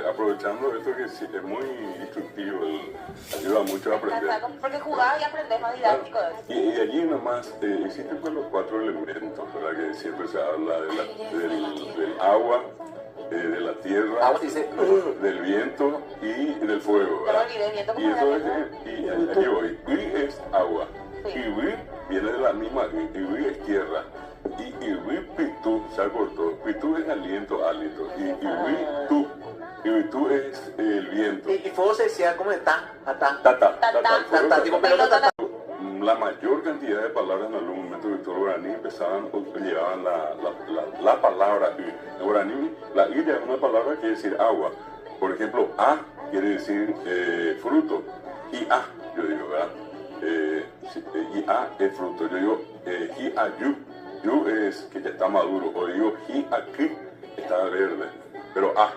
aprovechando esto que sí, es muy instructivo, ayuda mucho a aprender. Porque jugás y aprendés más didáctico de eso. Y allí nomás existen pues los 4 elementos, ¿verdad? Que siempre se habla del agua, de la tierra, Agua dice, del viento y del fuego, ¿verdad? Pero el viento Y como eso era, es, y allí voy. Y es agua. Sí. Y wi viene de la misma, y wi es tierra. Y wi pitu se acortó. Pitu es aliento, hálito. Y wi tu. Y wi tu es el viento. y fuego se decía como de ta, ta. Tata, Ta, tipo pelota, ta. La mayor cantidad de palabras en algún momento de todo guaraní llevaban la palabra y. En guaraní, la i es una palabra que quiere decir agua. Por ejemplo, a quiere decir fruto. Y a, yo digo, ¿verdad? Y a es fruto. Yo digo, hi a yu. Yu es que ya está maduro. O digo, hi a ki está verde. Pero a.